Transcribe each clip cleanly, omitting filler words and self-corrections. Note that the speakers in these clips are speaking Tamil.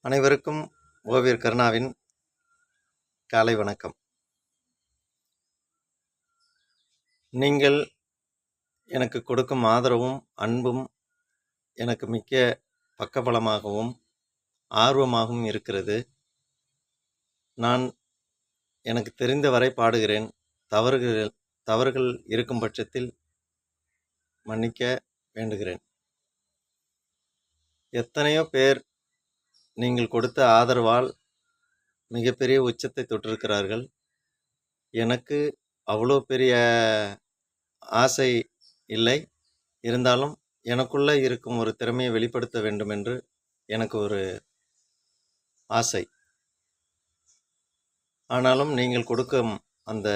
அனைவருக்கும் ஓவியர் கருணாவின் காலை வணக்கம். நீங்கள் எனக்கு கொடுக்கும் ஆதரவும் அன்பும் எனக்கு மிக்க பக்கபலமாகவும் ஆர்வமாகவும் இருக்கிறது. நான் எனக்கு தெரிந்தவரை பாடுகிறேன். தவறுகள் இருக்கும் பட்சத்தில் மன்னிக்க வேண்டுகிறேன். எத்தனையோ பேர் நீங்கள் கொடுத்த ஆதரவால் மிகப்பெரிய உச்சத்தை தொட்டிருக்கிறார்கள். எனக்கு அவ்வளோ பெரிய ஆசை இல்லை. இருந்தாலும் எனக்குள்ளே இருக்கும் ஒரு திறமையை வெளிப்படுத்த வேண்டும் என்று எனக்கு ஒரு ஆசை. ஆனாலும் நீங்கள் கொடுக்கும் அந்த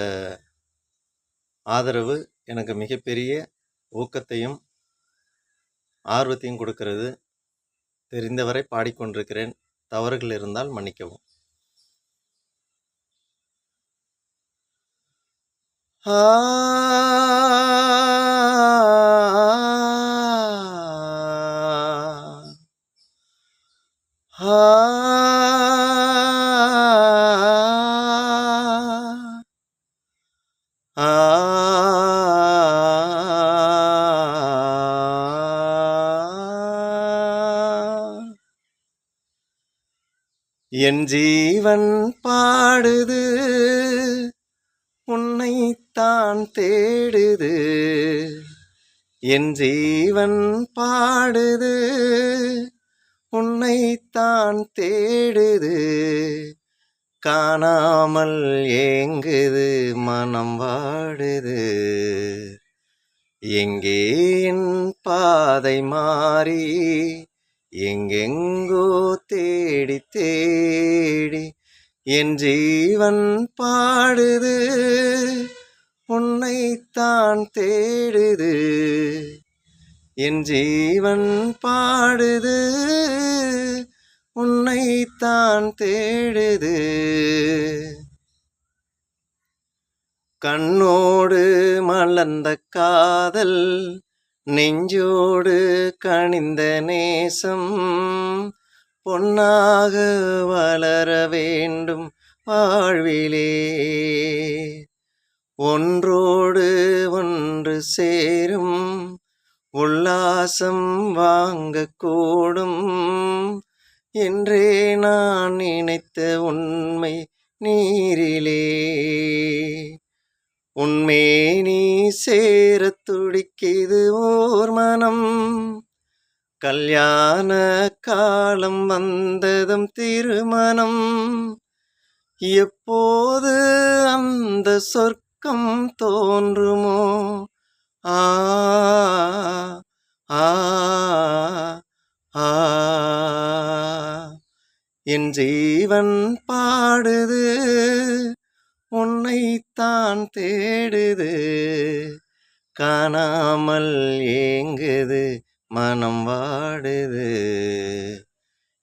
ஆதரவு எனக்கு மிகப்பெரிய ஊக்கத்தையும் ஆர்வத்தையும் கொடுக்கிறது. தெரிந்தவரை பாடிக்கொண்டிருக்கிறேன். தவறுகள் இருந்தால் மன்னிக்கவும். என் ஜீவன் பாடுது, உன்னைத்தான் தேடுது. என் ஜீவன் பாடுது, உன்னைத்தான் தேடுது. காணாமல் ஏங்குது, மனம் வாடுது. எங்கே என் பாதை மாறி எங்கெங்கோ தேடி தேடி என் ஜீவன் பாடுது, உன்னைத்தான் தேடுது. என் ஜீவன் பாடுது, உன்னைத்தான் தேடுது. கண்ணோடு மலர்ந்த காதல், நெஞ்சோடு கனிந்த நேசம், பொன்னாக வளர வேண்டும் வாழ்விலே. ஒன்றோடு ஒன்று சேரும் உல்லாசம் வாங்கக்கூடும் என்றே நான் நினைத்த உண்மை நீரிலே. உண்மை நீ சேர துடிக்கிது ஓர் மனம், கல்யாண காலம் வந்ததும் திருமணம். எப்போது அந்த சொர்க்கம் தோன்றுமோ? ஆ ஆ ஆ என் ஜீவன் பாடுது, உன்னைத்தான் தேடுது. காணாமல் ஏங்குது, மனம் வாடுது.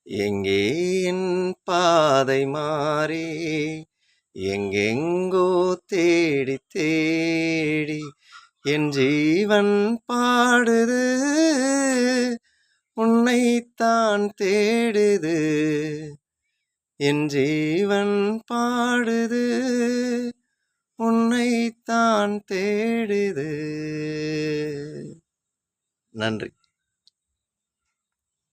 எங்கே என் பாதை மாறி எங்கெங்கோ தேடி தேடி என் ஜீவன் பாடுது, உன்னைத்தான் தேடுது. என் ஜீவன் பாடுது, உன்னைத்தான் தேடுது. நன்றி.